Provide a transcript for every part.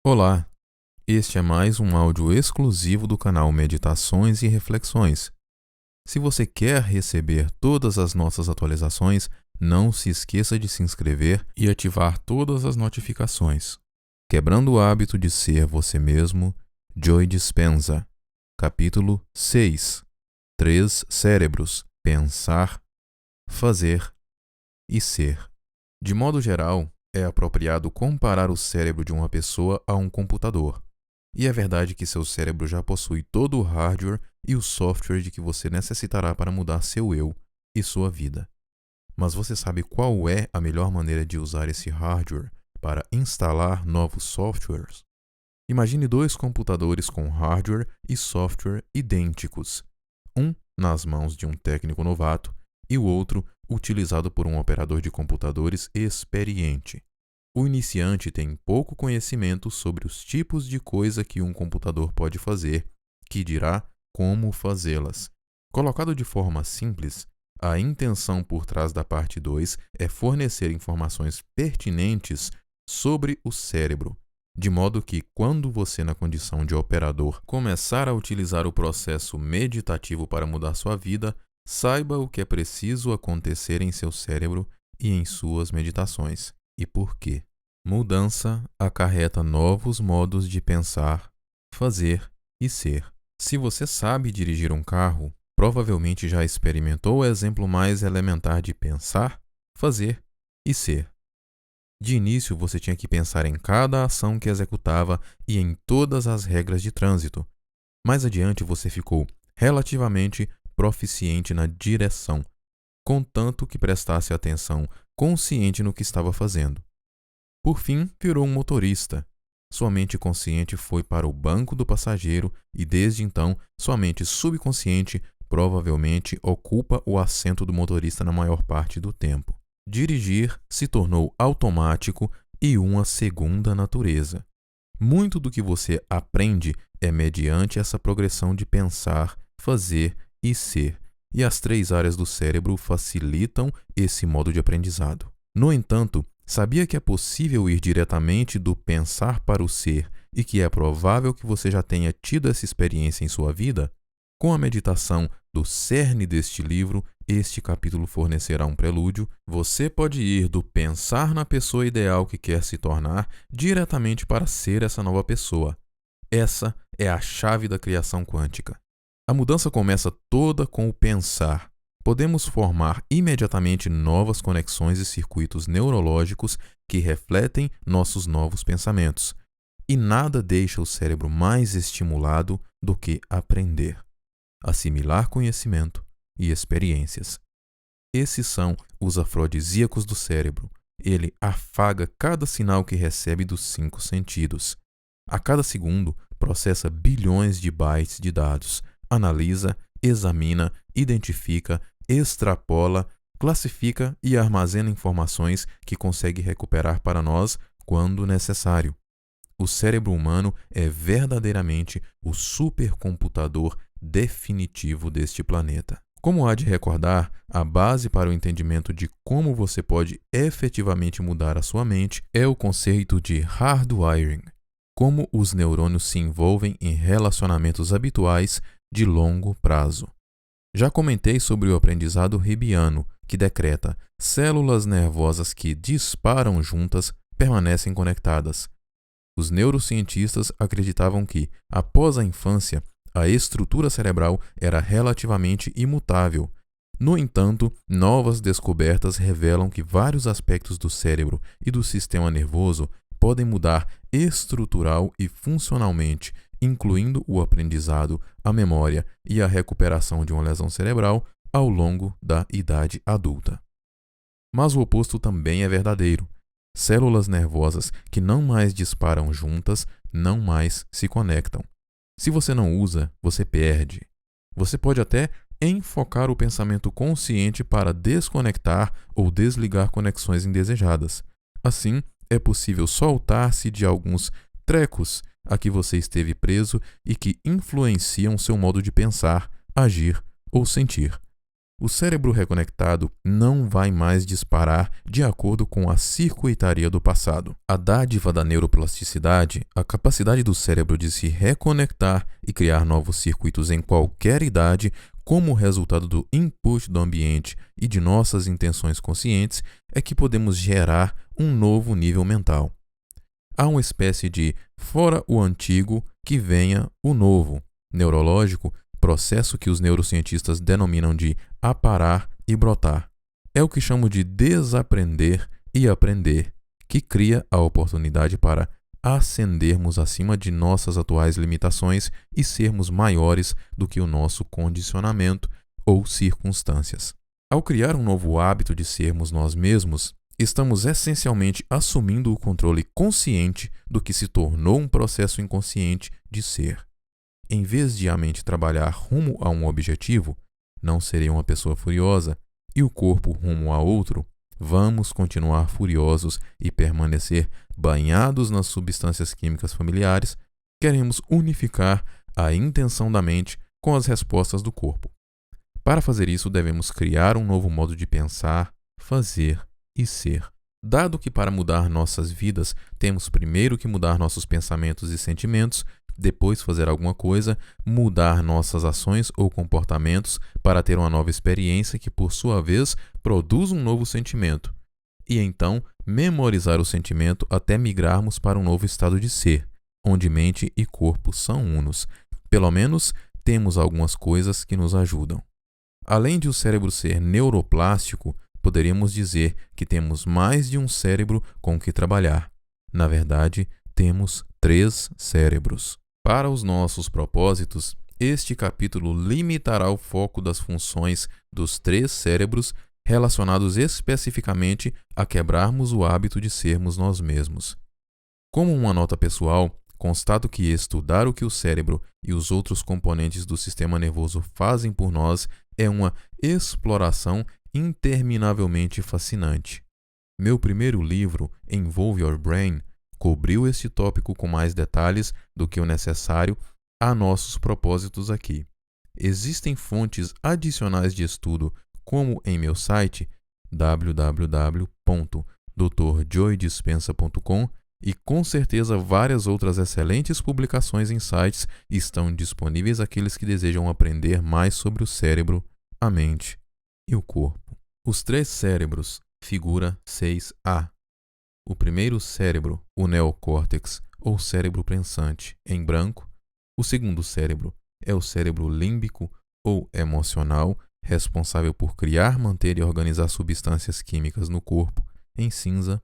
Olá, este é mais um áudio exclusivo do canal Meditações e Reflexões. Se você quer receber todas as nossas atualizações, não se esqueça de se inscrever e ativar todas as notificações. Quebrando o hábito de ser você mesmo, Joe Dispenza. Capítulo 6. 3 cérebros: pensar, fazer e ser. De modo geral, é apropriado comparar o cérebro de uma pessoa a um computador. E é verdade que seu cérebro já possui todo o hardware e o software de que você necessitará para mudar seu eu e sua vida. Mas você sabe qual é a melhor maneira de usar esse hardware para instalar novos softwares? Imagine dois computadores com hardware e software idênticos, um nas mãos de um técnico novato e o outro utilizado por um operador de computadores experiente. O iniciante tem pouco conhecimento sobre os tipos de coisa que um computador pode fazer, que dirá como fazê-las. Colocado de forma simples, a intenção por trás da parte 2 é fornecer informações pertinentes sobre o cérebro, de modo que, quando você, na condição de operador, começar a utilizar o processo meditativo para mudar sua vida, saiba o que é preciso acontecer em seu cérebro e em suas meditações, e por quê. Mudança acarreta novos modos de pensar, fazer e ser. Se você sabe dirigir um carro, provavelmente já experimentou o exemplo mais elementar de pensar, fazer e ser. De início, você tinha que pensar em cada ação que executava e em todas as regras de trânsito. Mais adiante, você ficou relativamente proficiente na direção, contanto que prestasse atenção consciente no que estava fazendo. Por fim, virou um motorista. Sua mente consciente foi para o banco do passageiro e, desde então, sua mente subconsciente provavelmente ocupa o assento do motorista na maior parte do tempo. Dirigir se tornou automático e uma segunda natureza. Muito do que você aprende é mediante essa progressão de pensar, fazer e ser, e as 3 áreas do cérebro facilitam esse modo de aprendizado. No entanto, sabia que é possível ir diretamente do pensar para o ser e que é provável que você já tenha tido essa experiência em sua vida? Com a meditação do cerne deste livro, este capítulo fornecerá um prelúdio. Você pode ir do pensar na pessoa ideal que quer se tornar diretamente para ser essa nova pessoa. Essa é a chave da criação quântica. A mudança começa toda com o pensar. Podemos formar imediatamente novas conexões e circuitos neurológicos que refletem nossos novos pensamentos. E nada deixa o cérebro mais estimulado do que aprender, assimilar conhecimento e experiências. Esses são os afrodisíacos do cérebro. Ele afaga cada sinal que recebe dos 5 sentidos. A cada segundo, processa bilhões de bytes de dados, analisa, examina, identifica, extrapola, classifica e armazena informações que consegue recuperar para nós quando necessário. O cérebro humano é verdadeiramente o supercomputador definitivo deste planeta. Como há de recordar, a base para o entendimento de como você pode efetivamente mudar a sua mente é o conceito de hardwiring, como os neurônios se envolvem em relacionamentos habituais de longo prazo. Já comentei sobre o aprendizado Hebbiano, que decreta: células nervosas que disparam juntas permanecem conectadas. Os neurocientistas acreditavam que, após a infância, a estrutura cerebral era relativamente imutável. No entanto, novas descobertas revelam que vários aspectos do cérebro e do sistema nervoso podem mudar estrutural e funcionalmente, incluindo o aprendizado, a memória e a recuperação de uma lesão cerebral ao longo da idade adulta. Mas o oposto também é verdadeiro. Células nervosas que não mais disparam juntas não mais se conectam. Se você não usa, você perde. Você pode até enfocar o pensamento consciente para desconectar ou desligar conexões indesejadas. Assim, é possível soltar-se de alguns trecos a que você esteve preso e que influenciam seu modo de pensar, agir ou sentir. O cérebro reconectado não vai mais disparar de acordo com a circuitaria do passado. A dádiva da neuroplasticidade, a capacidade do cérebro de se reconectar e criar novos circuitos em qualquer idade, como resultado do input do ambiente e de nossas intenções conscientes, é que podemos gerar um novo nível mental. Há uma espécie de fora o antigo que venha o novo, neurológico, processo que os neurocientistas denominam de aparar e brotar. É o que chamo de desaprender e aprender, que cria a oportunidade para ascendermos acima de nossas atuais limitações e sermos maiores do que o nosso condicionamento ou circunstâncias. Ao criar um novo hábito de sermos nós mesmos, estamos essencialmente assumindo o controle consciente do que se tornou um processo inconsciente de ser. Em vez de a mente trabalhar rumo a um objetivo, não serei uma pessoa furiosa, e o corpo rumo a outro, vamos continuar furiosos e permanecer banhados nas substâncias químicas familiares, queremos unificar a intenção da mente com as respostas do corpo. Para fazer isso, devemos criar um novo modo de pensar, fazer e ser. Dado que para mudar nossas vidas temos primeiro que mudar nossos pensamentos e sentimentos, depois fazer alguma coisa, mudar nossas ações ou comportamentos para ter uma nova experiência que, por sua vez, produz um novo sentimento. E então, memorizar o sentimento até migrarmos para um novo estado de ser, onde mente e corpo são unos. Pelo menos, temos algumas coisas que nos ajudam. Além de o cérebro ser neuroplástico, poderíamos dizer que temos mais de um cérebro com que trabalhar. Na verdade, temos 3 cérebros. Para os nossos propósitos, este capítulo limitará o foco das funções dos 3 cérebros relacionados especificamente a quebrarmos o hábito de sermos nós mesmos. Como uma nota pessoal, constato que estudar o que o cérebro e os outros componentes do sistema nervoso fazem por nós é uma exploração interminavelmente fascinante. Meu primeiro livro, Involve Your Brain, cobriu este tópico com mais detalhes do que o necessário a nossos propósitos aqui. Existem fontes adicionais de estudo, como em meu site www.drjoydispensa.com, e com certeza várias outras excelentes publicações em sites estão disponíveis àqueles que desejam aprender mais sobre o cérebro, a mente e o corpo. Os 3 cérebros, figura 6a. O primeiro cérebro, o neocórtex, ou cérebro pensante, em branco. O segundo cérebro é o cérebro límbico, ou emocional, responsável por criar, manter e organizar substâncias químicas no corpo, em cinza.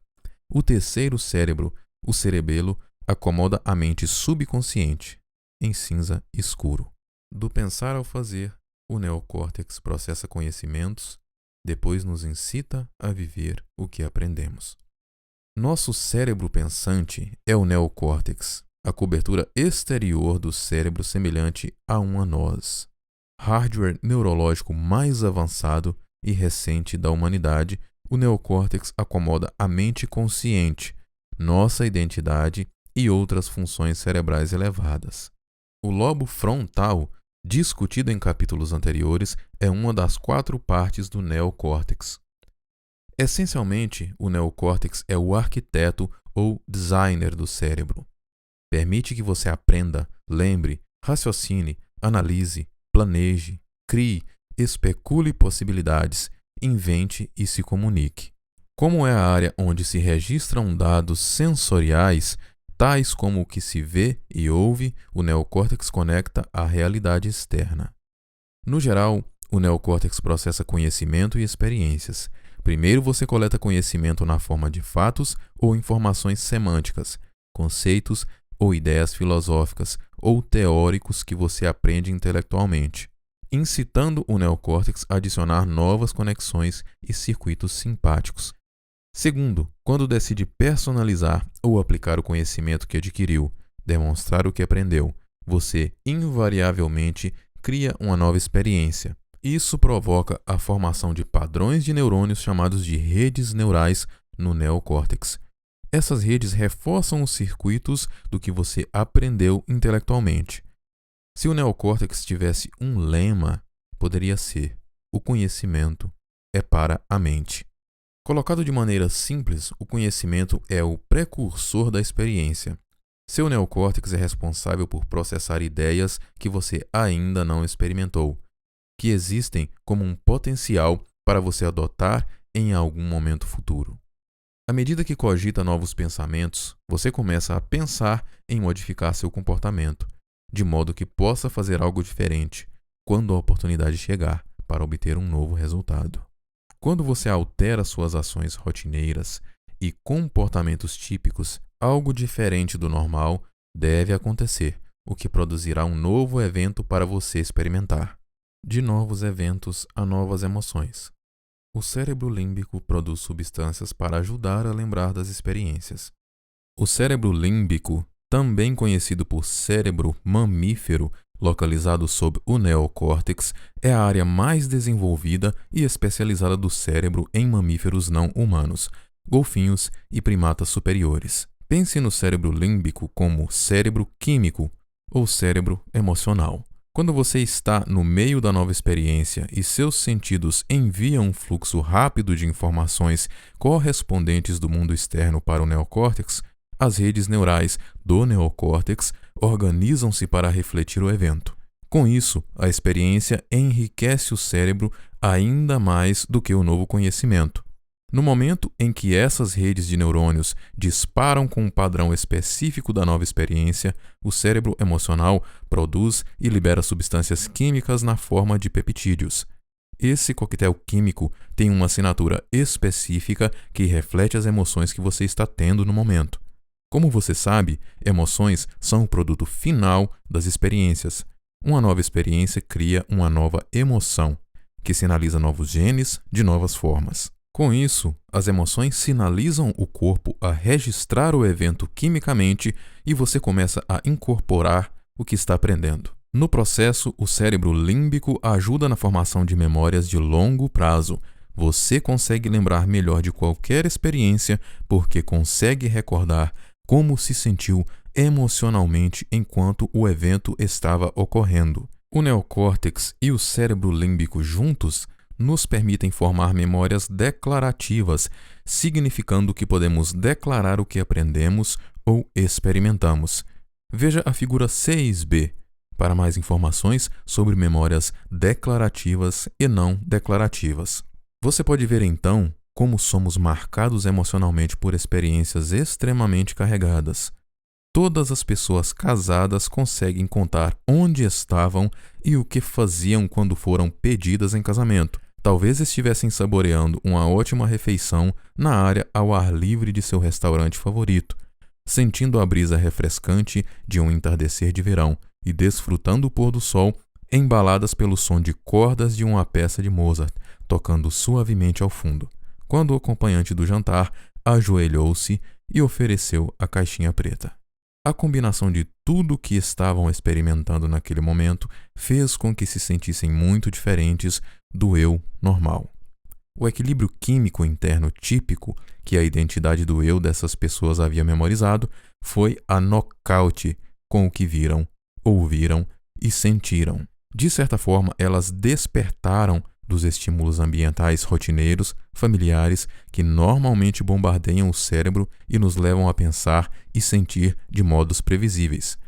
O terceiro cérebro, o cerebelo, acomoda a mente subconsciente, em cinza escuro. Do pensar ao fazer, o neocórtex processa conhecimentos, depois nos incita a viver o que aprendemos. Nosso cérebro pensante é o neocórtex, a cobertura exterior do cérebro semelhante a uma noz. Hardware neurológico mais avançado e recente da humanidade, o neocórtex acomoda a mente consciente, nossa identidade e outras funções cerebrais elevadas. O lobo frontal, discutido em capítulos anteriores, é uma das 4 partes do neocórtex. Essencialmente, o neocórtex é o arquiteto ou designer do cérebro. Permite que você aprenda, lembre, raciocine, analise, planeje, crie, especule possibilidades, invente e se comunique. Como é a área onde se registram dados sensoriais, tais como o que se vê e ouve, o neocórtex conecta à realidade externa. No geral, o neocórtex processa conhecimento e experiências. Primeiro você coleta conhecimento na forma de fatos ou informações semânticas, conceitos ou ideias filosóficas ou teóricos que você aprende intelectualmente, incitando o neocórtex a adicionar novas conexões e circuitos simpáticos. Segundo, quando decide personalizar ou aplicar o conhecimento que adquiriu, demonstrar o que aprendeu, você invariavelmente cria uma nova experiência. Isso provoca a formação de padrões de neurônios chamados de redes neurais no neocórtex. Essas redes reforçam os circuitos do que você aprendeu intelectualmente. Se o neocórtex tivesse um lema, poderia ser: o conhecimento é para a mente. Colocado de maneira simples, o conhecimento é o precursor da experiência. Seu neocórtex é responsável por processar ideias que você ainda não experimentou, que existem como um potencial para você adotar em algum momento futuro. À medida que cogita novos pensamentos, você começa a pensar em modificar seu comportamento, de modo que possa fazer algo diferente quando a oportunidade chegar para obter um novo resultado. Quando você altera suas ações rotineiras e comportamentos típicos, algo diferente do normal deve acontecer, o que produzirá um novo evento para você experimentar. De novos eventos a novas emoções. O cérebro límbico produz substâncias para ajudar a lembrar das experiências. O cérebro límbico, também conhecido por cérebro mamífero, localizado sob o neocórtex, é a área mais desenvolvida e especializada do cérebro em mamíferos não humanos, golfinhos e primatas superiores. Pense no cérebro límbico como cérebro químico ou cérebro emocional. Quando você está no meio da nova experiência e seus sentidos enviam um fluxo rápido de informações correspondentes do mundo externo para o neocórtex, as redes neurais do neocórtex organizam-se para refletir o evento. Com isso, a experiência enriquece o cérebro ainda mais do que o novo conhecimento. No momento em que essas redes de neurônios disparam com um padrão específico da nova experiência, o cérebro emocional produz e libera substâncias químicas na forma de peptídeos. Esse coquetel químico tem uma assinatura específica que reflete as emoções que você está tendo no momento. Como você sabe, emoções são o produto final das experiências. Uma nova experiência cria uma nova emoção, que sinaliza novos genes de novas formas. Com isso, as emoções sinalizam o corpo a registrar o evento quimicamente e você começa a incorporar o que está aprendendo. No processo, o cérebro límbico ajuda na formação de memórias de longo prazo. Você consegue lembrar melhor de qualquer experiência porque consegue recordar como se sentiu emocionalmente enquanto o evento estava ocorrendo. O neocórtex e o cérebro límbico juntos nos permitem formar memórias declarativas, significando que podemos declarar o que aprendemos ou experimentamos. Veja a figura 6b para mais informações sobre memórias declarativas e não declarativas. Você pode ver então como somos marcados emocionalmente por experiências extremamente carregadas. Todas as pessoas casadas conseguem contar onde estavam e o que faziam quando foram pedidas em casamento. Talvez estivessem saboreando uma ótima refeição na área ao ar livre de seu restaurante favorito, sentindo a brisa refrescante de um entardecer de verão e desfrutando o pôr do sol, embaladas pelo som de cordas de uma peça de Mozart, tocando suavemente ao fundo, quando o acompanhante do jantar ajoelhou-se e ofereceu a caixinha preta. A combinação de tudo o que estavam experimentando naquele momento fez com que se sentissem muito diferentes do eu normal. O equilíbrio químico interno típico que a identidade do eu dessas pessoas havia memorizado foi a nocaute com o que viram, ouviram e sentiram. De certa forma, elas despertaram dos estímulos ambientais rotineiros, familiares, que normalmente bombardeiam o cérebro e nos levam a pensar e sentir de modos previsíveis.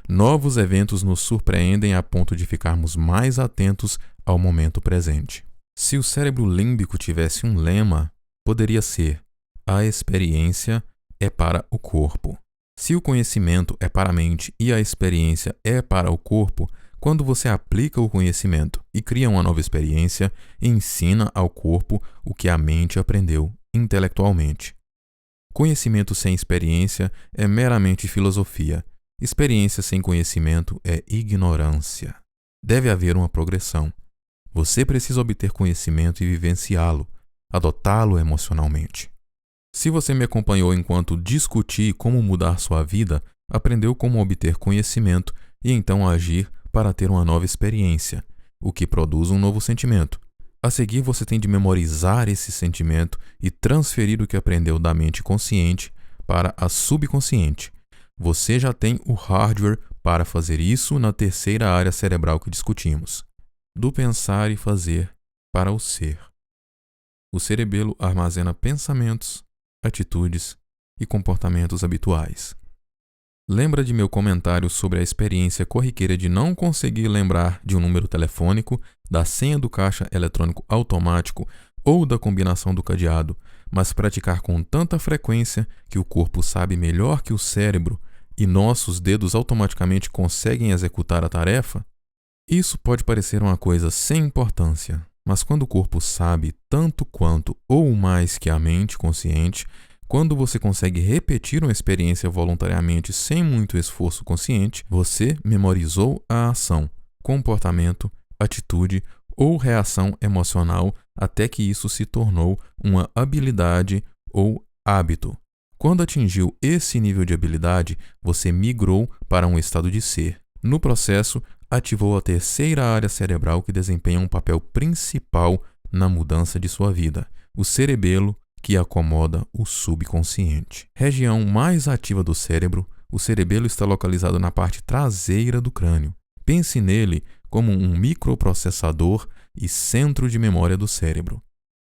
Novos eventos nos surpreendem a ponto de ficarmos mais atentos ao momento presente. Se o cérebro límbico tivesse um lema, poderia ser: a experiência é para o corpo. Se o conhecimento é para a mente e a experiência é para o corpo, quando você aplica o conhecimento e cria uma nova experiência, ensina ao corpo o que a mente aprendeu intelectualmente. Conhecimento sem experiência é meramente filosofia. Experiência sem conhecimento é ignorância. Deve haver uma progressão. Você precisa obter conhecimento e vivenciá-lo, adotá-lo emocionalmente. Se você me acompanhou enquanto discuti como mudar sua vida, aprendeu como obter conhecimento e então agir para ter uma nova experiência, o que produz um novo sentimento. A seguir, você tem de memorizar esse sentimento e transferir o que aprendeu da mente consciente para a subconsciente. Você já tem o hardware para fazer isso na terceira área cerebral que discutimos, do pensar e fazer para o ser. O cerebelo armazena pensamentos, atitudes e comportamentos habituais. Lembra de meu comentário sobre a experiência corriqueira de não conseguir lembrar de um número telefônico, da senha do caixa eletrônico automático ou da combinação do cadeado, mas praticar com tanta frequência que o corpo sabe melhor que o cérebro e nossos dedos automaticamente conseguem executar a tarefa? Isso pode parecer uma coisa sem importância, mas quando o corpo sabe tanto quanto ou mais que a mente consciente, quando você consegue repetir uma experiência voluntariamente sem muito esforço consciente, você memorizou a ação, comportamento, atitude ou reação emocional até que isso se tornou uma habilidade ou hábito. Quando atingiu esse nível de habilidade, você migrou para um estado de ser. No processo, ativou a terceira área cerebral que desempenha um papel principal na mudança de sua vida, o cerebelo, que acomoda o subconsciente. Região mais ativa do cérebro, o cerebelo está localizado na parte traseira do crânio. Pense nele como um microprocessador e centro de memória do cérebro.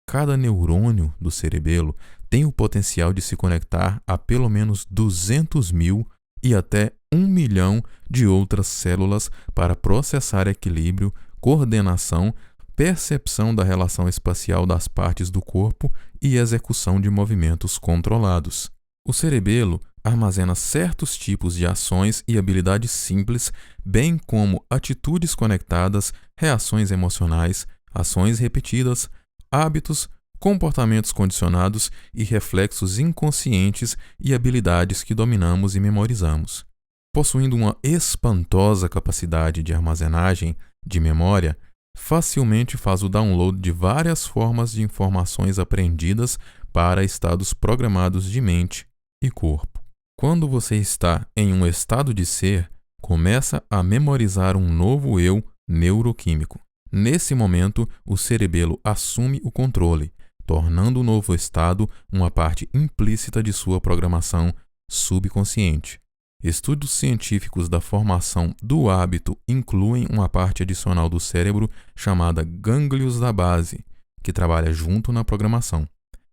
Cada neurônio do cerebelo tem o potencial de se conectar a pelo menos 200.000 e até 1 milhão de outras células para processar equilíbrio, coordenação, percepção da relação espacial das partes do corpo e execução de movimentos controlados. O cerebelo armazena certos tipos de ações e habilidades simples, bem como atitudes conectadas, reações emocionais, ações repetidas, hábitos, comportamentos condicionados e reflexos inconscientes e habilidades que dominamos e memorizamos. Possuindo uma espantosa capacidade de armazenagem de memória, facilmente faz o download de várias formas de informações aprendidas para estados programados de mente e corpo. Quando você está em um estado de ser, começa a memorizar um novo eu neuroquímico. Nesse momento, o cerebelo assume o controle, tornando o novo estado uma parte implícita de sua programação subconsciente. Estudos científicos da formação do hábito incluem uma parte adicional do cérebro chamada gânglios da base, que trabalha junto na programação.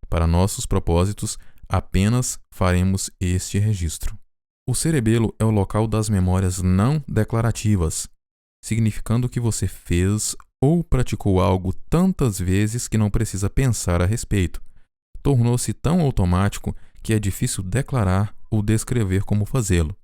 Para nossos propósitos, apenas faremos este registro. O cerebelo é o local das memórias não declarativas, significando que você fez ou praticou algo tantas vezes que não precisa pensar a respeito. Tornou-se tão automático que é difícil declarar ou descrever como fazê-lo.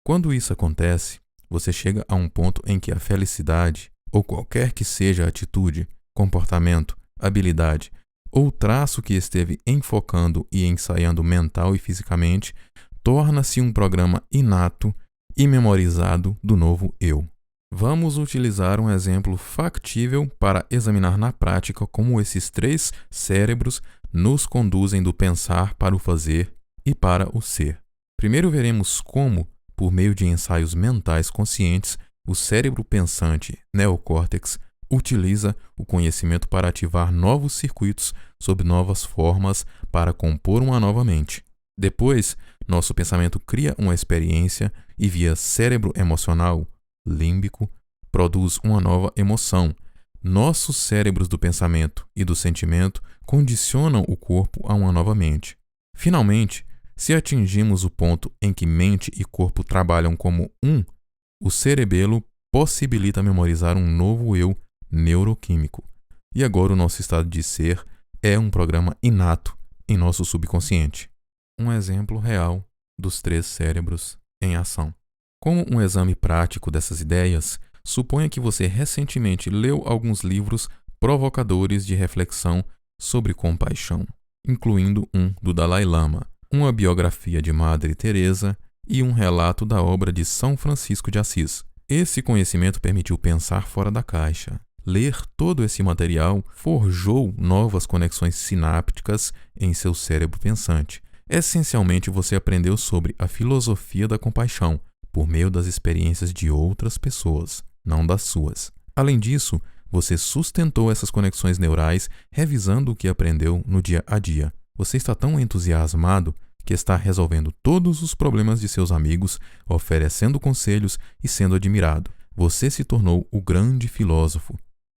Quando isso acontece, você chega a um ponto em que a felicidade, ou qualquer que seja a atitude, comportamento, habilidade ou traço que esteve enfocando e ensaiando mental e fisicamente, torna-se um programa inato e memorizado do novo eu. Vamos utilizar um exemplo factível para examinar na prática como esses três cérebros nos conduzem do pensar para o fazer e para o ser. Primeiro veremos como, por meio de ensaios mentais conscientes, o cérebro pensante, neocórtex, utiliza o conhecimento para ativar novos circuitos sob novas formas para compor uma nova mente. Depois, nosso pensamento cria uma experiência e, via cérebro emocional, límbico, produz uma nova emoção. Nossos cérebros do pensamento e do sentimento condicionam o corpo a uma nova mente. Finalmente, se atingimos o ponto em que mente e corpo trabalham como um, o cerebelo possibilita memorizar um novo eu neuroquímico. E agora o nosso estado de ser é um programa inato em nosso subconsciente. Um exemplo real dos três cérebros em ação. Como um exame prático dessas ideias, suponha que você recentemente leu alguns livros provocadores de reflexão sobre compaixão, incluindo um do Dalai Lama, uma biografia de Madre Teresa e um relato da obra de São Francisco de Assis. Esse conhecimento permitiu pensar fora da caixa. Ler todo esse material forjou novas conexões sinápticas em seu cérebro pensante. Essencialmente, você aprendeu sobre a filosofia da compaixão por meio das experiências de outras pessoas, não das suas. Além disso, você sustentou essas conexões neurais revisando o que aprendeu no dia a dia. Você está tão entusiasmado que está resolvendo todos os problemas de seus amigos, oferecendo conselhos e sendo admirado. Você se tornou o grande filósofo.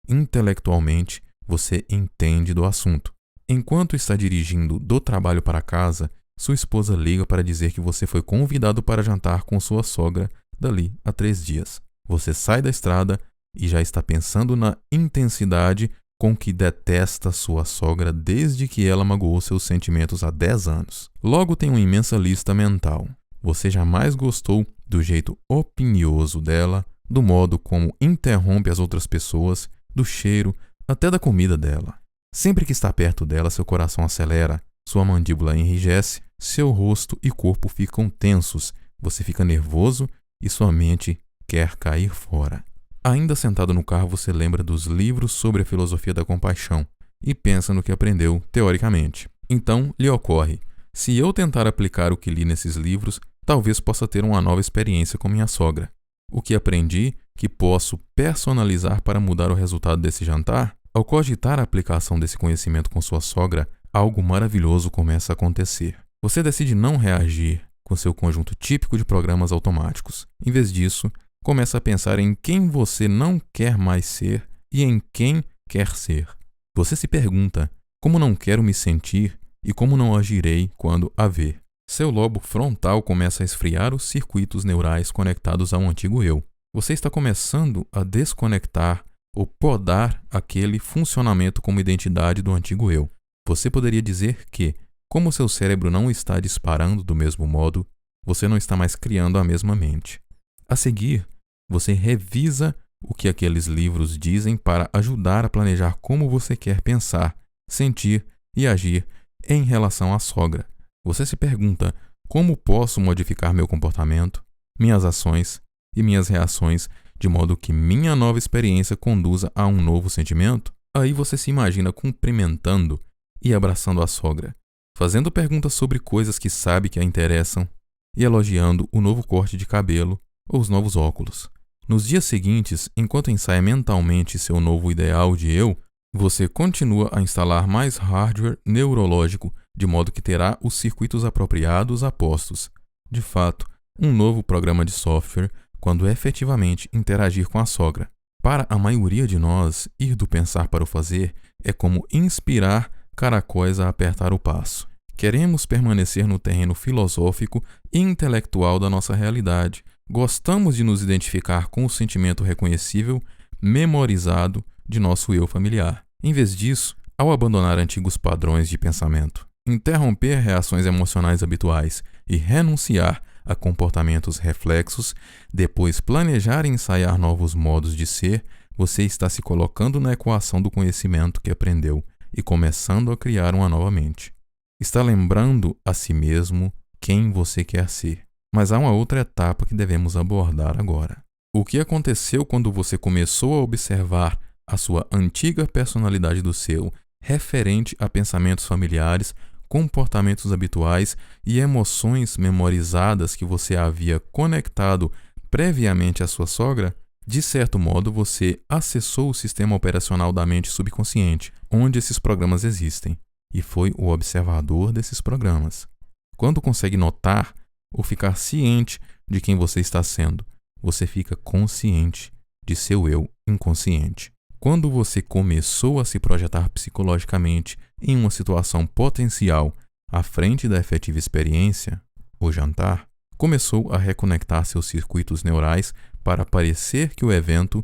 Intelectualmente, você entende do assunto. Enquanto está dirigindo do trabalho para casa, sua esposa liga para dizer que você foi convidado para jantar com sua sogra dali a 3 dias. Você sai da estrada e já está pensando na intensidade com que detesta sua sogra desde que ela magoou seus sentimentos há 10 anos. Logo tem uma imensa lista mental. Você jamais gostou do jeito opinioso dela, do modo como interrompe as outras pessoas, do cheiro, até da comida dela. Sempre que está perto dela, seu coração acelera, sua mandíbula enrijece, seu rosto e corpo ficam tensos, você fica nervoso e sua mente quer cair fora. Ainda sentado no carro, você lembra dos livros sobre a filosofia da compaixão e pensa no que aprendeu teoricamente. Então, lhe ocorre: se eu tentar aplicar o que li nesses livros, talvez possa ter uma nova experiência com minha sogra. O que aprendi que posso personalizar para mudar o resultado desse jantar? Ao cogitar a aplicação desse conhecimento com sua sogra, algo maravilhoso começa a acontecer. Você decide não reagir com seu conjunto típico de programas automáticos. Em vez disso, começa a pensar em quem você não quer mais ser e em quem quer ser. Você se pergunta: como não quero me sentir e como não agirei quando a ver? Seu lobo frontal começa a esfriar os circuitos neurais conectados ao antigo eu. Você está começando a desconectar ou podar aquele funcionamento como identidade do antigo eu. Você poderia dizer que, como seu cérebro não está disparando do mesmo modo, você não está mais criando a mesma mente. A seguir, você revisa o que aqueles livros dizem para ajudar a planejar como você quer pensar, sentir e agir em relação à sogra. Você se pergunta: como posso modificar meu comportamento, minhas ações e minhas reações de modo que minha nova experiência conduza a um novo sentimento? Aí você se imagina cumprimentando e abraçando a sogra, fazendo perguntas sobre coisas que sabe que a interessam e elogiando o novo corte de cabelo ou os novos óculos. Nos dias seguintes, enquanto ensaia mentalmente seu novo ideal de eu, você continua a instalar mais hardware neurológico, de modo que terá os circuitos apropriados a postos. De fato, um novo programa de software quando efetivamente interagir com a sogra. Para a maioria de nós, ir do pensar para o fazer é como inspirar caracóis a apertar o passo. Queremos permanecer no terreno filosófico e intelectual da nossa realidade. Gostamos de nos identificar com o sentimento reconhecível, memorizado de nosso eu familiar. Em vez disso, ao abandonar antigos padrões de pensamento, interromper reações emocionais habituais e renunciar a comportamentos reflexos, depois planejar e ensaiar novos modos de ser, você está se colocando na equação do conhecimento que aprendeu e começando a criar uma nova mente. Está lembrando a si mesmo quem você quer ser. Mas há uma outra etapa que devemos abordar agora. O que aconteceu quando você começou a observar a sua antiga personalidade do seu, referente a pensamentos familiares, comportamentos habituais e emoções memorizadas que você havia conectado previamente à sua sogra? De certo modo, você acessou o sistema operacional da mente subconsciente, onde esses programas existem, e foi o observador desses programas. Quando consegue notar ou ficar ciente de quem você está sendo, você fica consciente de seu eu inconsciente. Quando você começou a se projetar psicologicamente em uma situação potencial à frente da efetiva experiência, o jantar, começou a reconectar seus circuitos neurais para parecer que o evento,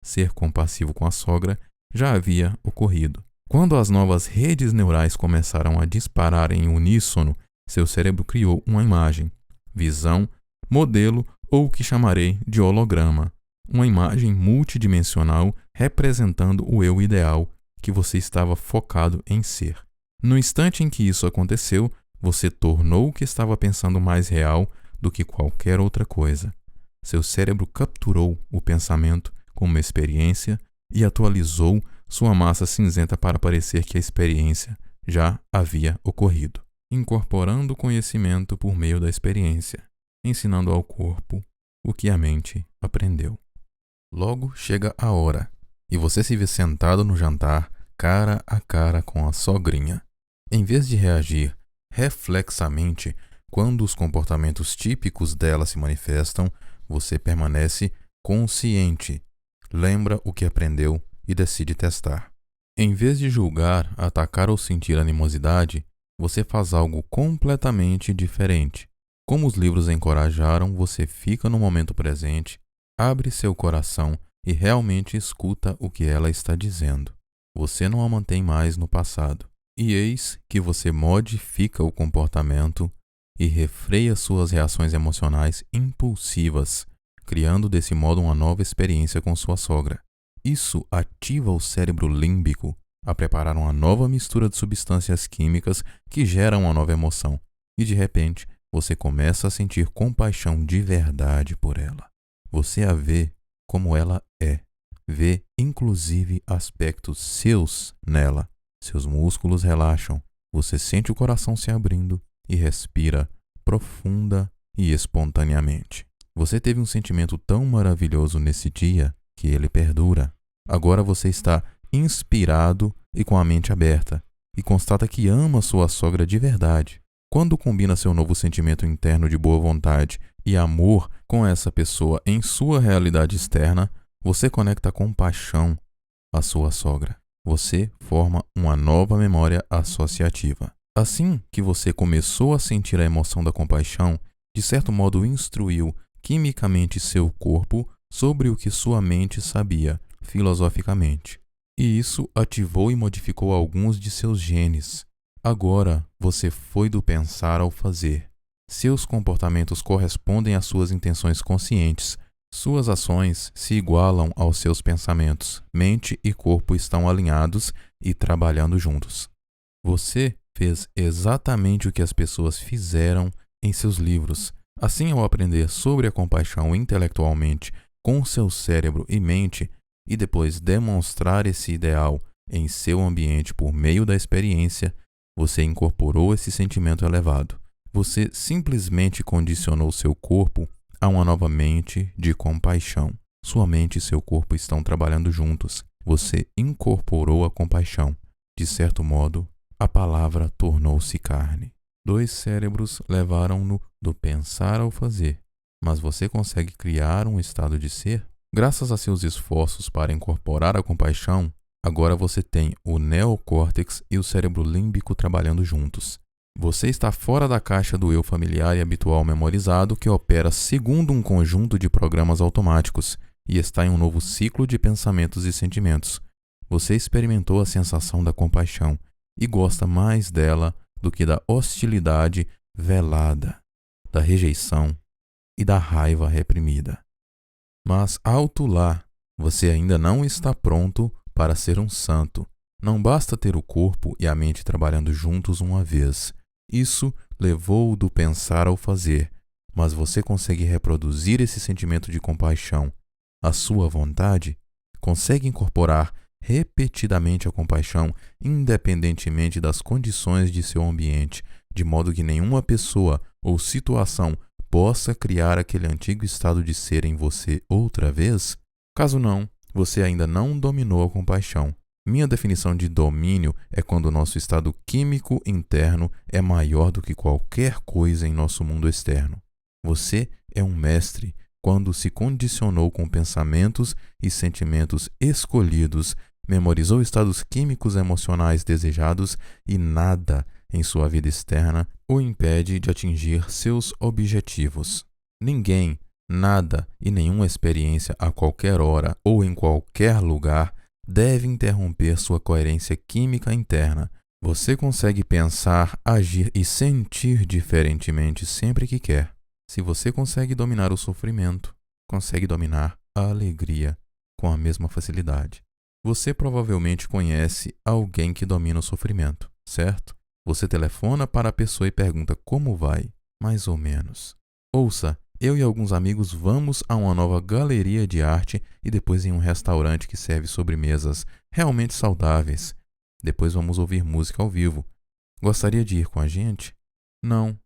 ser compassivo com a sogra, já havia ocorrido. Quando as novas redes neurais começaram a disparar em uníssono, seu cérebro criou uma imagem, visão, modelo ou o que chamarei de holograma, uma imagem multidimensional representando o eu ideal que você estava focado em ser. No instante em que isso aconteceu, você tornou o que estava pensando mais real do que qualquer outra coisa. Seu cérebro capturou o pensamento como uma experiência e atualizou sua massa cinzenta para parecer que a experiência já havia ocorrido, incorporando o conhecimento por meio da experiência, ensinando ao corpo o que a mente aprendeu. Logo chega a hora, e você se vê sentado no jantar, cara a cara com a sogrinha. Em vez de reagir reflexamente quando os comportamentos típicos dela se manifestam, você permanece consciente, lembra o que aprendeu e decide testar. Em vez de julgar, atacar ou sentir animosidade, você faz algo completamente diferente. Como os livros encorajaram, você fica no momento presente, abre seu coração e realmente escuta o que ela está dizendo. Você não a mantém mais no passado. E eis que você modifica o comportamento e refreia suas reações emocionais impulsivas, criando desse modo uma nova experiência com sua sogra. Isso ativa o cérebro límbico a preparar uma nova mistura de substâncias químicas que geram uma nova emoção. E de repente, você começa a sentir compaixão de verdade por ela. Você a vê como ela é. Vê, inclusive, aspectos seus nela. Seus músculos relaxam. Você sente o coração se abrindo e respira profunda e espontaneamente. Você teve um sentimento tão maravilhoso nesse dia que ele perdura. Agora você está inspirado e com a mente aberta e constata que ama sua sogra de verdade. Quando combina seu novo sentimento interno de boa vontade e amor com essa pessoa em sua realidade externa, você conecta compaixão à sua sogra. Você forma uma nova memória associativa. Assim que você começou a sentir a emoção da compaixão, de certo modo instruiu quimicamente seu corpo sobre o que sua mente sabia, filosoficamente. E isso ativou e modificou alguns de seus genes. Agora você foi do pensar ao fazer. Seus comportamentos correspondem às suas intenções conscientes. Suas ações se igualam aos seus pensamentos. Mente e corpo estão alinhados e trabalhando juntos. Você fez exatamente o que as pessoas fizeram em seus livros. Assim, ao aprender sobre a compaixão intelectualmente com seu cérebro e mente, e depois demonstrar esse ideal em seu ambiente por meio da experiência, você incorporou esse sentimento elevado. Você simplesmente condicionou seu corpo a uma nova mente de compaixão. Sua mente e seu corpo estão trabalhando juntos. Você incorporou a compaixão. De certo modo, a palavra tornou-se carne. 2 cérebros levaram-no do pensar ao fazer. Mas você consegue criar um estado de ser? Graças a seus esforços para incorporar a compaixão, agora você tem o neocórtex e o cérebro límbico trabalhando juntos. Você está fora da caixa do eu familiar e habitual memorizado que opera segundo um conjunto de programas automáticos e está em um novo ciclo de pensamentos e sentimentos. Você experimentou a sensação da compaixão e gosta mais dela do que da hostilidade velada, da rejeição e da raiva reprimida. Mas alto lá, você ainda não está pronto para ser um santo. Não basta ter o corpo e a mente trabalhando juntos uma vez. Isso levou-o do pensar ao fazer, mas você consegue reproduzir esse sentimento de compaixão. A sua vontade consegue incorporar repetidamente a compaixão, independentemente das condições de seu ambiente, de modo que nenhuma pessoa ou situação possa criar aquele antigo estado de ser em você outra vez? Caso não, você ainda não dominou a compaixão. Minha definição de domínio é quando o nosso estado químico interno é maior do que qualquer coisa em nosso mundo externo. Você é um mestre quando se condicionou com pensamentos e sentimentos escolhidos, memorizou estados químicos emocionais desejados e nada em sua vida externa o impede de atingir seus objetivos. Ninguém, nada e nenhuma experiência a qualquer hora ou em qualquer lugar deve interromper sua coerência química interna. Você consegue pensar, agir e sentir diferentemente sempre que quer. Se você consegue dominar o sofrimento, consegue dominar a alegria com a mesma facilidade. Você provavelmente conhece alguém que domina o sofrimento, certo? Você telefona para a pessoa e pergunta como vai, mais ou menos. Ouça, eu e alguns amigos vamos a uma nova galeria de arte e depois em um restaurante que serve sobremesas realmente saudáveis. Depois vamos ouvir música ao vivo. Gostaria de ir com a gente? Não,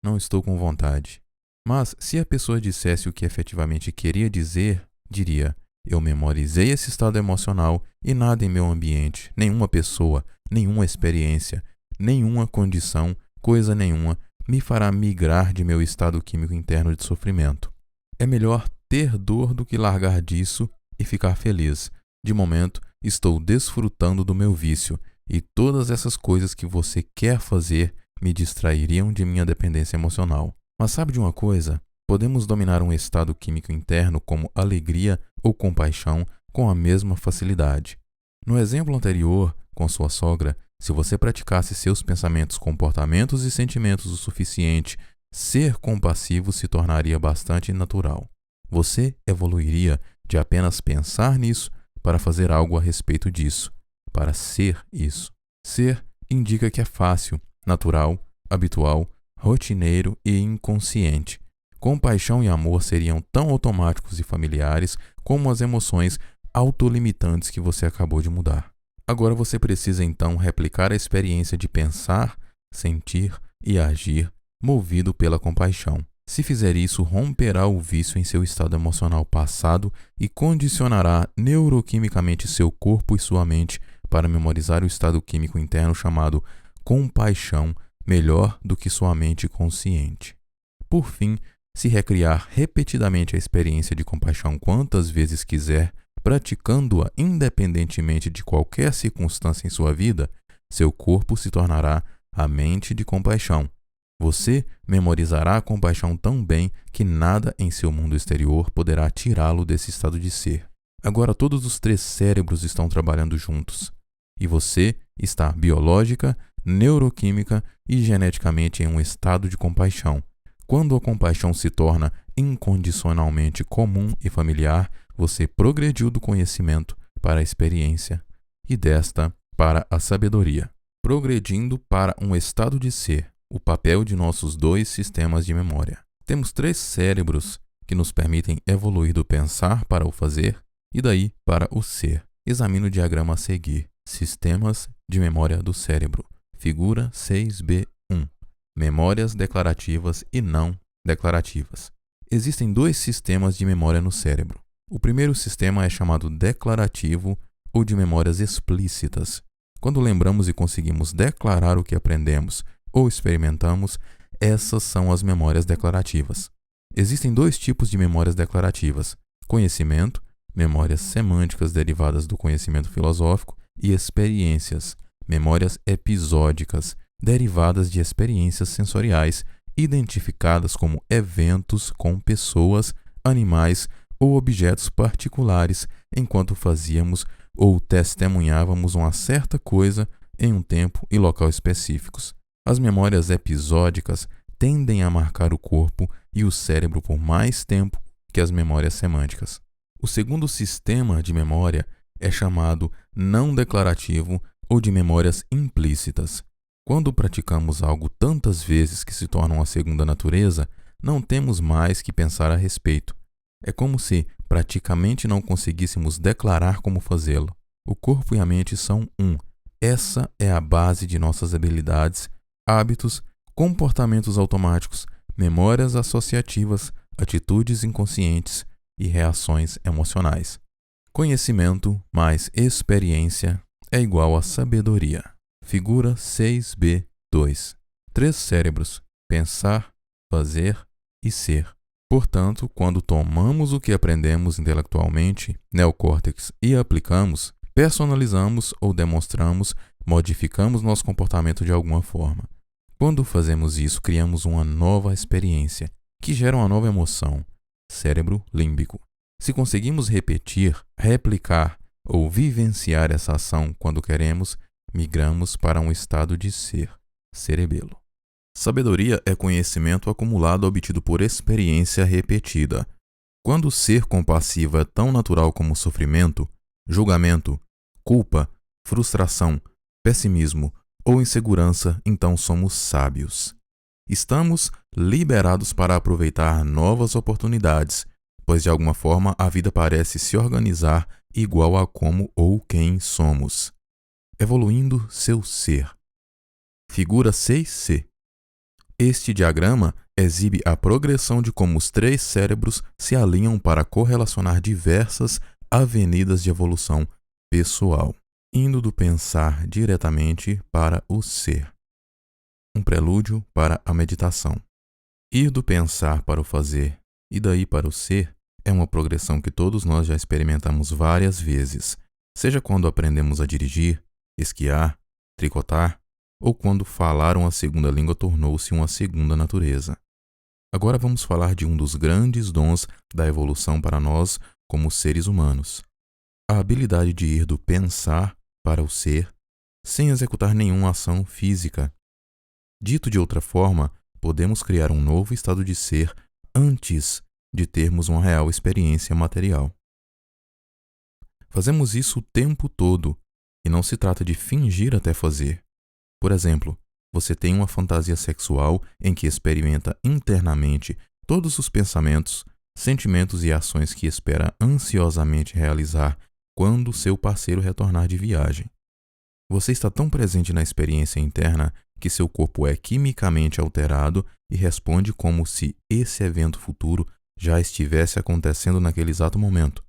não estou com vontade. Mas se a pessoa dissesse o que efetivamente queria dizer, diria: eu memorizei esse estado emocional e nada em meu ambiente, nenhuma pessoa, nenhuma experiência, nenhuma condição, coisa nenhuma, me fará migrar de meu estado químico interno de sofrimento. É melhor ter dor do que largar disso e ficar feliz. De momento, estou desfrutando do meu vício, e todas essas coisas que você quer fazer me distrairiam de minha dependência emocional. Mas sabe de uma coisa? Podemos dominar um estado químico interno como alegria ou compaixão com a mesma facilidade. No exemplo anterior, com sua sogra, se você praticasse seus pensamentos, comportamentos e sentimentos o suficiente, ser compassivo se tornaria bastante natural. Você evoluiria de apenas pensar nisso para fazer algo a respeito disso, para ser isso. Ser indica que é fácil, natural, habitual, rotineiro e inconsciente. Compaixão e amor seriam tão automáticos e familiares como as emoções autolimitantes que você acabou de mudar. Agora você precisa então replicar a experiência de pensar, sentir e agir movido pela compaixão. Se fizer isso, romperá o vício em seu estado emocional passado e condicionará neuroquimicamente seu corpo e sua mente para memorizar o estado químico interno chamado compaixão melhor do que sua mente consciente. Por fim, se recriar repetidamente a experiência de compaixão quantas vezes quiser, praticando-a independentemente de qualquer circunstância em sua vida, seu corpo se tornará a mente de compaixão. Você memorizará a compaixão tão bem que nada em seu mundo exterior poderá tirá-lo desse estado de ser. Agora todos os 3 cérebros estão trabalhando juntos, e você está biológica, neuroquímica e geneticamente em um estado de compaixão. Quando a compaixão se torna incondicionalmente comum e familiar, você progrediu do conhecimento para a experiência e desta para a sabedoria, progredindo para um estado de ser, o papel de nossos 2 sistemas de memória. Temos 3 cérebros que nos permitem evoluir do pensar para o fazer e daí para o ser. Examine o diagrama a seguir. Sistemas de memória do cérebro. Figura 6b1. Memórias declarativas e não declarativas. Existem 2 sistemas de memória no cérebro. O primeiro sistema é chamado declarativo ou de memórias explícitas. Quando lembramos e conseguimos declarar o que aprendemos ou experimentamos, essas são as memórias declarativas. Existem 2 tipos de memórias declarativas: conhecimento, memórias semânticas derivadas do conhecimento filosófico, e experiências, memórias episódicas, derivadas de experiências sensoriais, identificadas como eventos com pessoas, animais ou objetos particulares enquanto fazíamos ou testemunhávamos uma certa coisa em um tempo e local específicos. As memórias episódicas tendem a marcar o corpo e o cérebro por mais tempo que as memórias semânticas. O segundo sistema de memória é chamado não declarativo ou de memórias implícitas. Quando praticamos algo tantas vezes que se torna uma segunda natureza, não temos mais que pensar a respeito. É como se praticamente não conseguíssemos declarar como fazê-lo. O corpo e a mente são um. Essa é a base de nossas habilidades, hábitos, comportamentos automáticos, memórias associativas, atitudes inconscientes e reações emocionais. Conhecimento mais experiência é igual a sabedoria. Figura 6b2. 3 cérebros: pensar, fazer e ser. Portanto, quando tomamos o que aprendemos intelectualmente, neocórtex, e aplicamos, personalizamos ou demonstramos, modificamos nosso comportamento de alguma forma. Quando fazemos isso, criamos uma nova experiência, que gera uma nova emoção, cérebro límbico. Se conseguimos repetir, replicar ou vivenciar essa ação quando queremos, migramos para um estado de ser, cerebelo. Sabedoria é conhecimento acumulado obtido por experiência repetida. Quando o ser compassivo é tão natural como sofrimento, julgamento, culpa, frustração, pessimismo ou insegurança, então somos sábios. Estamos liberados para aproveitar novas oportunidades, pois de alguma forma a vida parece se organizar igual a como ou quem somos. Evoluindo seu ser. Figura 6c. Este diagrama exibe a progressão de como os 3 cérebros se alinham para correlacionar diversas avenidas de evolução pessoal, indo do pensar diretamente para o ser. Um prelúdio para a meditação. Ir do pensar para o fazer e daí para o ser é uma progressão que todos nós já experimentamos várias vezes. seja quando aprendemos a dirigir, esquiar, tricotar, ou quando falar uma segunda língua tornou-se uma segunda natureza. Agora vamos falar de um dos grandes dons da evolução para nós como seres humanos: a habilidade de ir do pensar para o ser, sem executar nenhuma ação física. Dito de outra forma, podemos criar um novo estado de ser antes de termos uma real experiência material. Fazemos isso o tempo todo, e não se trata de fingir até fazer. Por exemplo, você tem uma fantasia sexual em que experimenta internamente todos os pensamentos, sentimentos e ações que espera ansiosamente realizar quando seu parceiro retornar de viagem. Você está tão presente na experiência interna que seu corpo é quimicamente alterado e responde como se esse evento futuro já estivesse acontecendo naquele exato momento.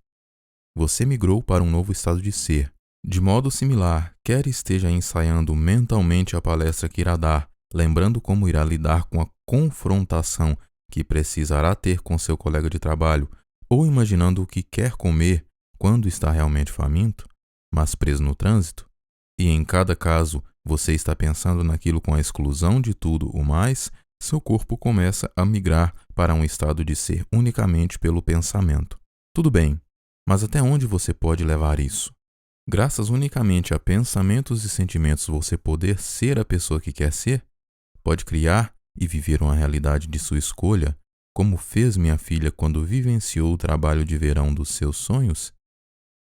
Você migrou para um novo estado de ser. De modo similar, quer esteja ensaiando mentalmente a palestra que irá dar, lembrando como irá lidar com a confrontação que precisará ter com seu colega de trabalho, ou imaginando o que quer comer quando está realmente faminto, mas preso no trânsito, e em cada caso você está pensando naquilo com a exclusão de tudo o mais, seu corpo começa a migrar para um estado de ser unicamente pelo pensamento. Tudo bem, mas até onde você pode levar isso? Graças unicamente a pensamentos e sentimentos você poder ser a pessoa que quer ser? Pode criar e viver uma realidade de sua escolha, como fez minha filha quando vivenciou o trabalho de verão dos seus sonhos?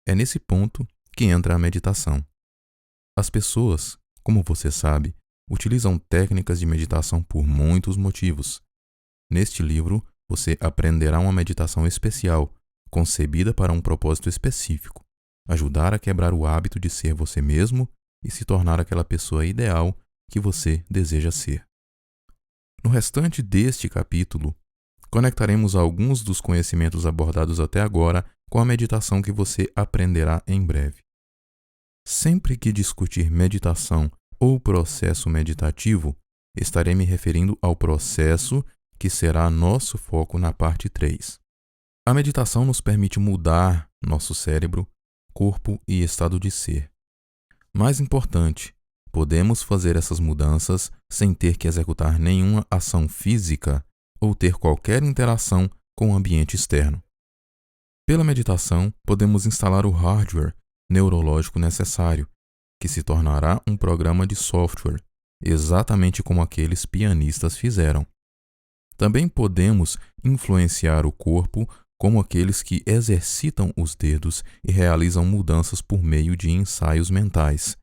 É nesse ponto que entra a meditação. As pessoas, como você sabe, utilizam técnicas de meditação por muitos motivos. Neste livro, você aprenderá uma meditação especial, concebida para um propósito específico: ajudar a quebrar o hábito de ser você mesmo e se tornar aquela pessoa ideal que você deseja ser. No restante deste capítulo, conectaremos alguns dos conhecimentos abordados até agora com a meditação que você aprenderá em breve. Sempre que discutir meditação ou processo meditativo, estarei me referindo ao processo que será nosso foco na parte 3. A meditação nos permite mudar nosso cérebro, corpo e estado de ser. Mais importante, podemos fazer essas mudanças sem ter que executar nenhuma ação física ou ter qualquer interação com o ambiente externo. Pela meditação, podemos instalar o hardware neurológico necessário, que se tornará um programa de software, exatamente como aqueles pianistas fizeram. Também podemos influenciar o corpo, como aqueles que exercitam os dedos e realizam mudanças por meio de ensaios mentais.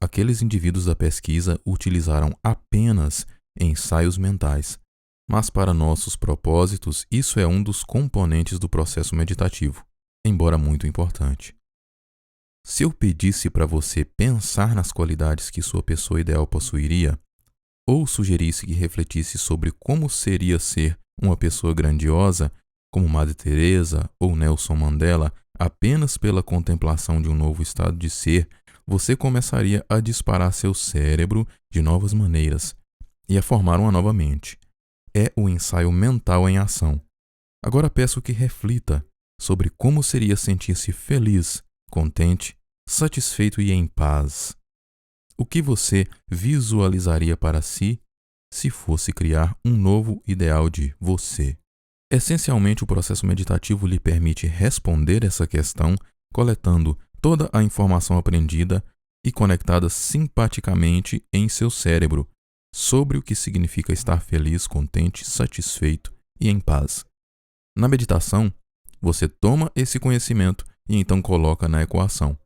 Aqueles indivíduos da pesquisa utilizaram apenas ensaios mentais, mas para nossos propósitos isso é um dos componentes do processo meditativo, embora muito importante. Se eu pedisse para você pensar nas qualidades que sua pessoa ideal possuiria, ou sugerisse que refletisse sobre como seria ser uma pessoa grandiosa, como Madre Teresa ou Nelson Mandela, apenas pela contemplação de um novo estado de ser, você começaria a disparar seu cérebro de novas maneiras e a formar uma nova mente. É o ensaio mental em ação. Agora peço que reflita sobre como seria sentir-se feliz, contente, satisfeito e em paz. O que você visualizaria para si se fosse criar um novo ideal de você? Essencialmente, o processo meditativo lhe permite responder essa questão, coletando toda a informação aprendida e conectada simpaticamente em seu cérebro sobre o que significa estar feliz, contente, satisfeito e em paz. Na meditação, você toma esse conhecimento e então coloca na equação.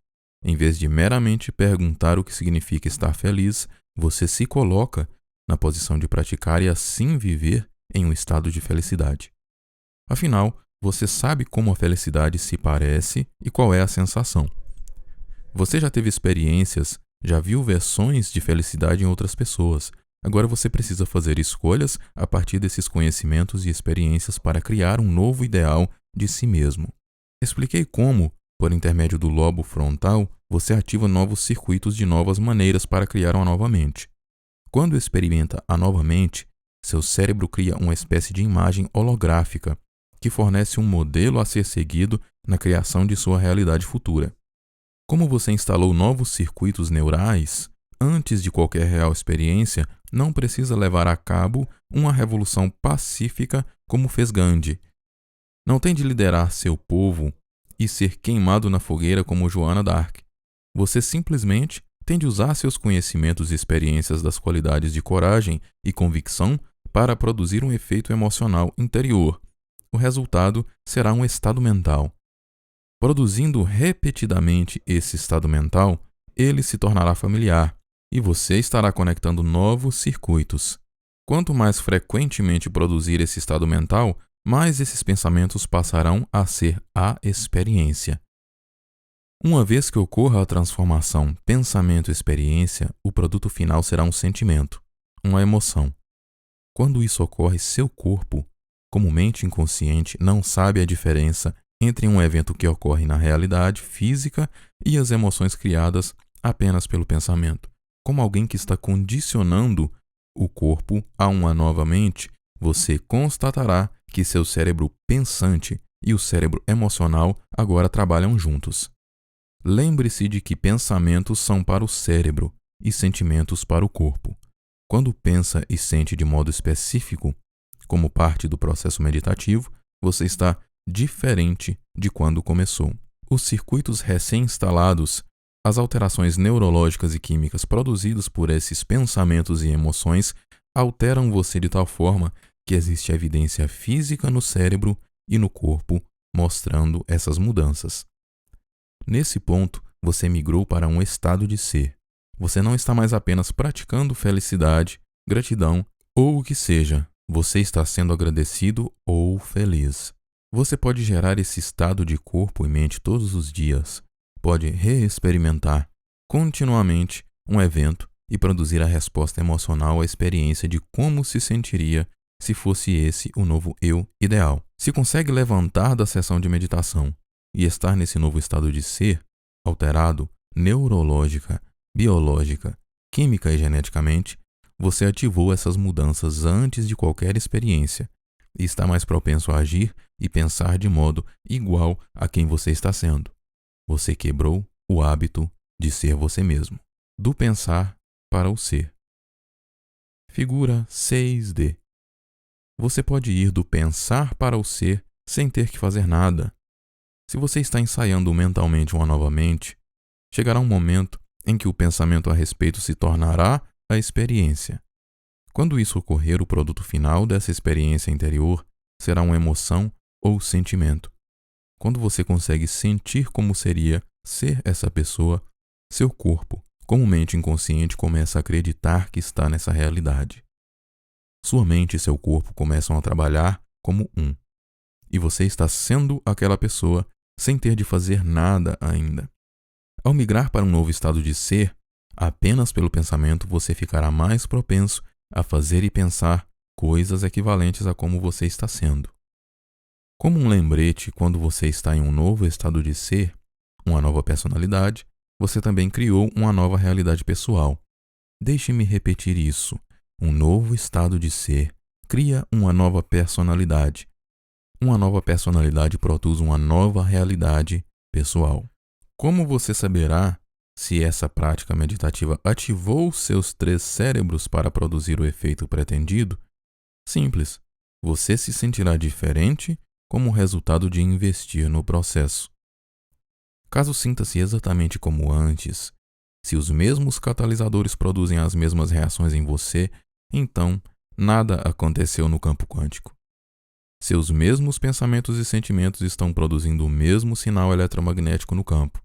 Em vez de meramente perguntar o que significa estar feliz, você se coloca na posição de praticar e assim viver em um estado de felicidade. Afinal, você sabe como a felicidade se parece e qual é a sensação. Você já teve experiências, já viu versões de felicidade em outras pessoas. Agora você precisa fazer escolhas a partir desses conhecimentos e experiências para criar um novo ideal de si mesmo. Expliquei como, por intermédio do lobo frontal, você ativa novos circuitos de novas maneiras para criar uma nova mente. Quando experimenta a nova mente, seu cérebro cria uma espécie de imagem holográfica que fornece um modelo a ser seguido na criação de sua realidade futura. Como você instalou novos circuitos neurais, antes de qualquer real experiência, não precisa levar a cabo uma revolução pacífica como fez Gandhi. Não tem de liderar seu povo e ser queimado na fogueira como Joana d'Arc. Você simplesmente tem de usar seus conhecimentos e experiências das qualidades de coragem e convicção para produzir um efeito emocional interior. O resultado será um estado mental. Produzindo repetidamente esse estado mental, ele se tornará familiar e você estará conectando novos circuitos. Quanto mais frequentemente produzir esse estado mental, mais esses pensamentos passarão a ser a experiência. Uma vez que ocorra a transformação pensamento-experiência, o produto final será um sentimento, uma emoção. Quando isso ocorre, seu corpo, como mente inconsciente, não sabe a diferença entre um evento que ocorre na realidade física e as emoções criadas apenas pelo pensamento. Como alguém que está condicionando o corpo a uma nova mente, você constatará que seu cérebro pensante e o cérebro emocional agora trabalham juntos. Lembre-se de que pensamentos são para o cérebro e sentimentos para o corpo. Quando pensa e sente de modo específico, como parte do processo meditativo, você está diferente de quando começou. Os circuitos recém-instalados, as alterações neurológicas e químicas produzidas por esses pensamentos e emoções alteram você de tal forma que existe evidência física no cérebro e no corpo mostrando essas mudanças. Nesse ponto, você migrou para um estado de ser. Você não está mais apenas praticando felicidade, gratidão ou o que seja. Você está sendo agradecido ou feliz. Você pode gerar esse estado de corpo e mente todos os dias. Pode reexperimentar continuamente um evento e produzir a resposta emocional à experiência de como se sentiria se fosse esse o novo eu ideal. Se consegue levantar da sessão de meditação e estar nesse novo estado de ser, alterado, neurológica, biológica, química e geneticamente, você ativou essas mudanças antes de qualquer experiência e está mais propenso a agir e pensar de modo igual a quem você está sendo. Você quebrou o hábito de ser você mesmo, do pensar para o ser. Figura 6D. Você pode ir do pensar para o ser sem ter que fazer nada. Se você está ensaiando mentalmente uma nova mente, chegará um momento em que o pensamento a respeito se tornará a experiência. Quando isso ocorrer, o produto final dessa experiência interior será uma emoção ou sentimento. Quando você consegue sentir como seria ser essa pessoa, seu corpo, como mente inconsciente, começa a acreditar que está nessa realidade. Sua mente e seu corpo começam a trabalhar como um. E você está sendo aquela pessoa sem ter de fazer nada ainda. Ao migrar para um novo estado de ser, apenas pelo pensamento você ficará mais propenso a fazer e pensar coisas equivalentes a como você está sendo. Como um lembrete, quando você está em um novo estado de ser, uma nova personalidade, você também criou uma nova realidade pessoal. Deixe-me repetir isso. Um novo estado de ser cria uma nova personalidade. Uma nova personalidade produz uma nova realidade pessoal. Como você saberá se essa prática meditativa ativou seus 3 cérebros para produzir o efeito pretendido? Simples. Você se sentirá diferente como resultado de investir no processo. Caso sinta-se exatamente como antes, se os mesmos catalisadores produzem as mesmas reações em você, então nada aconteceu no campo quântico. Seus mesmos pensamentos e sentimentos estão produzindo o mesmo sinal eletromagnético no campo.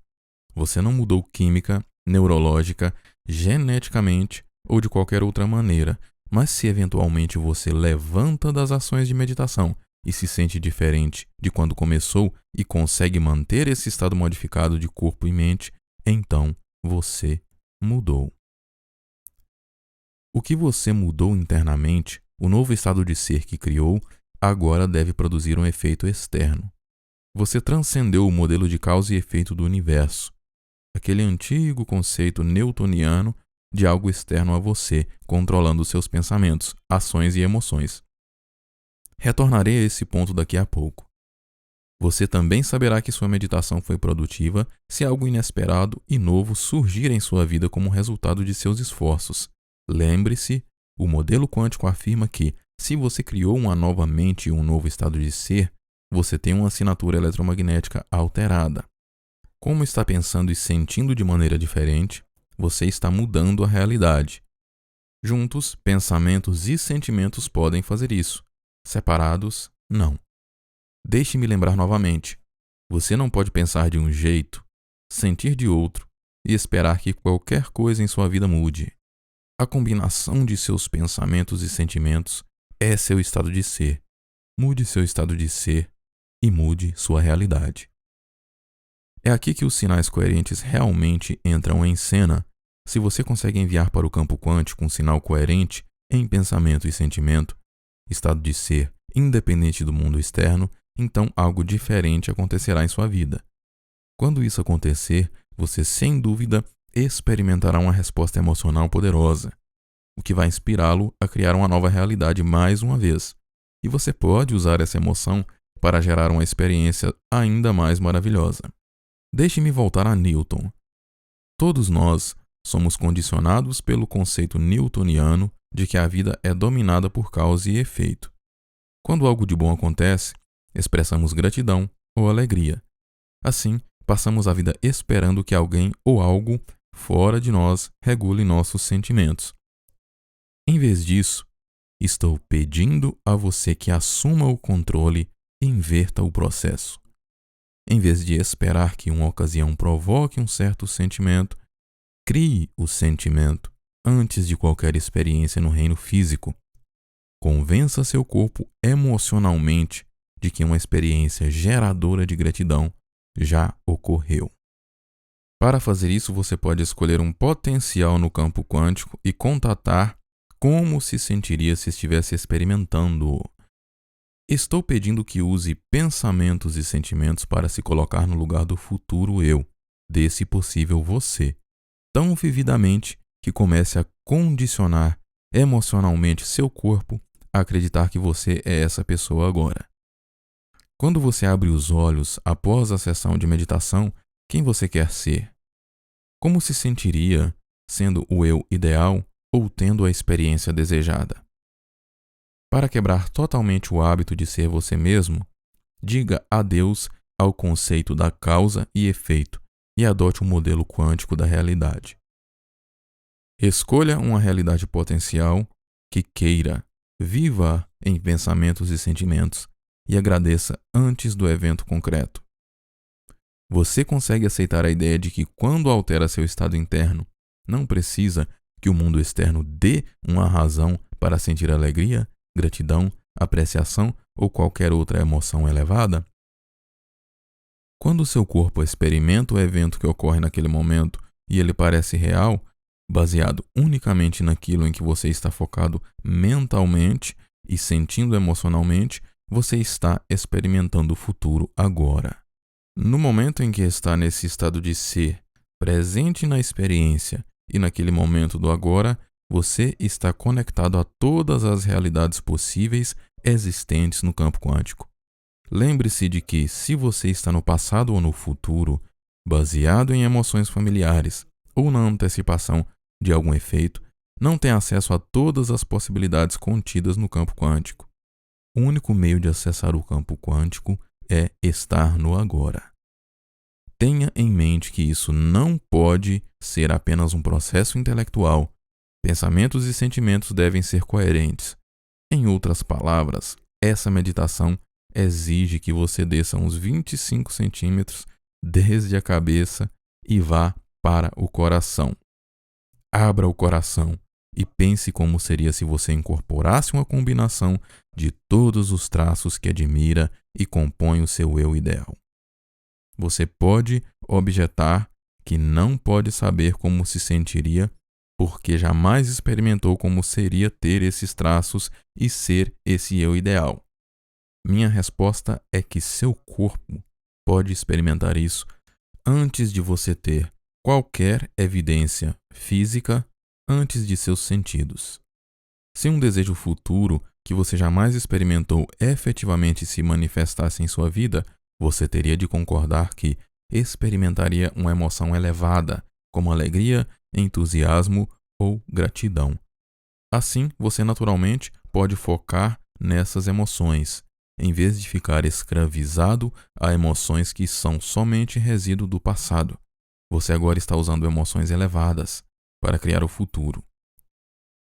Você não mudou química, neurológica, geneticamente ou de qualquer outra maneira, mas se eventualmente você levanta das ações de meditação e se sente diferente de quando começou e consegue manter esse estado modificado de corpo e mente, então você mudou. O que você mudou internamente, o novo estado de ser que criou, agora deve produzir um efeito externo. Você transcendeu o modelo de causa e efeito do universo, aquele antigo conceito newtoniano de algo externo a você, controlando seus pensamentos, ações e emoções. Retornarei a esse ponto daqui a pouco. Você também saberá que sua meditação foi produtiva se algo inesperado e novo surgir em sua vida como resultado de seus esforços. Lembre-se, o modelo quântico afirma que, se você criou uma nova mente e um novo estado de ser, você tem uma assinatura eletromagnética alterada. Como está pensando e sentindo de maneira diferente, você está mudando a realidade. Juntos, pensamentos e sentimentos podem fazer isso. Separados, não. Deixe-me lembrar novamente. Você não pode pensar de um jeito, sentir de outro e esperar que qualquer coisa em sua vida mude. A combinação de seus pensamentos e sentimentos é seu estado de ser. Mude seu estado de ser e mude sua realidade. É aqui que os sinais coerentes realmente entram em cena. Se você consegue enviar para o campo quântico um sinal coerente em pensamento e sentimento, estado de ser independente do mundo externo, então algo diferente acontecerá em sua vida. Quando isso acontecer, você sem dúvida experimentará uma resposta emocional poderosa, o que vai inspirá-lo a criar uma nova realidade mais uma vez. E você pode usar essa emoção para gerar uma experiência ainda mais maravilhosa. Deixe-me voltar a Newton. Todos nós somos condicionados pelo conceito newtoniano de que a vida é dominada por causa e efeito. Quando algo de bom acontece, expressamos gratidão ou alegria. Assim, passamos a vida esperando que alguém ou algo fora de nós regule nossos sentimentos. Em vez disso, estou pedindo a você que assuma o controle e inverta o processo. Em vez de esperar que uma ocasião provoque um certo sentimento, crie o sentimento antes de qualquer experiência no reino físico. Convença seu corpo emocionalmente de que uma experiência geradora de gratidão já ocorreu. Para fazer isso, você pode escolher um potencial no campo quântico e contatar como se sentiria se estivesse experimentando-o. Estou pedindo que use pensamentos e sentimentos para se colocar no lugar do futuro eu, desse possível você, tão vividamente que comece a condicionar emocionalmente seu corpo a acreditar que você é essa pessoa agora. Quando você abre os olhos após a sessão de meditação, quem você quer ser? Como se sentiria sendo o eu ideal ou tendo a experiência desejada? Para quebrar totalmente o hábito de ser você mesmo, diga adeus ao conceito da causa e efeito e adote um modelo quântico da realidade. Escolha uma realidade potencial que queira, viva em pensamentos e sentimentos e agradeça antes do evento concreto. Você consegue aceitar a ideia de que quando altera seu estado interno, não precisa que o mundo externo dê uma razão para sentir alegria, gratidão, apreciação ou qualquer outra emoção elevada? Quando seu corpo experimenta o evento que ocorre naquele momento e ele parece real, baseado unicamente naquilo em que você está focado mentalmente e sentindo emocionalmente, você está experimentando o futuro agora. No momento em que está nesse estado de ser, presente na experiência e naquele momento do agora, você está conectado a todas as realidades possíveis existentes no campo quântico. Lembre-se de que, se você está no passado ou no futuro, baseado em emoções familiares ou na antecipação de algum efeito, não tem acesso a todas as possibilidades contidas no campo quântico. O único meio de acessar o campo quântico é estar no agora. Tenha em mente que isso não pode ser apenas um processo intelectual. Pensamentos e sentimentos devem ser coerentes. Em outras palavras, essa meditação exige que você desça uns 25 centímetros desde a cabeça e vá para o coração. Abra o coração e pense como seria se você incorporasse uma combinação de todos os traços que admira e compõem o seu eu ideal. Você pode objetar que não pode saber como se sentiria porque jamais experimentou como seria ter esses traços e ser esse eu ideal. Minha resposta é que seu corpo pode experimentar isso antes de você ter qualquer evidência física antes de seus sentidos. Se um desejo futuro que você jamais experimentou efetivamente se manifestasse em sua vida, você teria de concordar que experimentaria uma emoção elevada, como alegria, entusiasmo ou gratidão. Assim, você naturalmente pode focar nessas emoções, em vez de ficar escravizado a emoções que são somente resíduo do passado. Você agora está usando emoções elevadas para criar o futuro.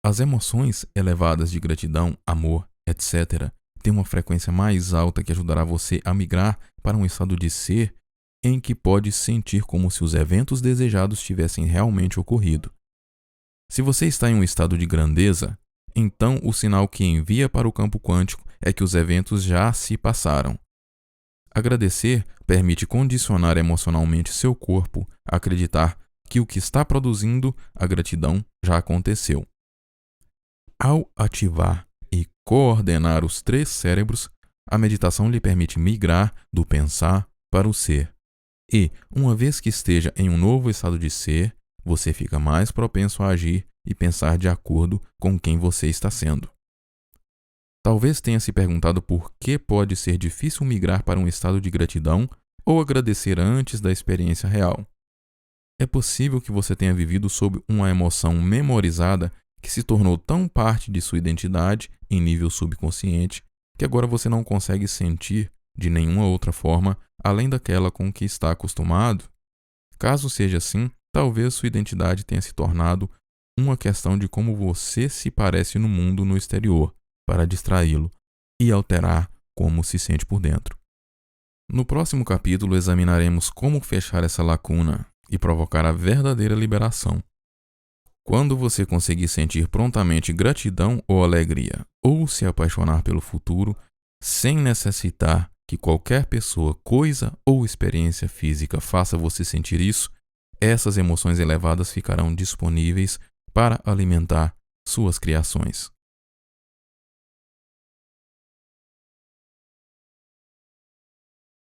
As emoções elevadas de gratidão, amor, etc., têm uma frequência mais alta que ajudará você a migrar para um estado de ser em que pode sentir como se os eventos desejados tivessem realmente ocorrido. Se você está em um estado de grandeza, então o sinal que envia para o campo quântico é que os eventos já se passaram. Agradecer permite condicionar emocionalmente seu corpo a acreditar que o que está produzindo a gratidão já aconteceu. Ao ativar e coordenar os 3 cérebros, a meditação lhe permite migrar do pensar para o ser. E, uma vez que esteja em um novo estado de ser, você fica mais propenso a agir e pensar de acordo com quem você está sendo. Talvez tenha se perguntado por que pode ser difícil migrar para um estado de gratidão ou agradecer antes da experiência real. É possível que você tenha vivido sob uma emoção memorizada que se tornou tão parte de sua identidade em nível subconsciente que agora você não consegue sentir de nenhuma outra forma além daquela com que está acostumado. Caso seja assim, talvez sua identidade tenha se tornado uma questão de como você se parece no mundo no exterior, para distraí-lo e alterar como se sente por dentro. No próximo capítulo examinaremos como fechar essa lacuna e provocar a verdadeira liberação. Quando você conseguir sentir prontamente gratidão ou alegria, ou se apaixonar pelo futuro, sem necessitar que qualquer pessoa, coisa ou experiência física faça você sentir isso, essas emoções elevadas ficarão disponíveis para alimentar suas criações.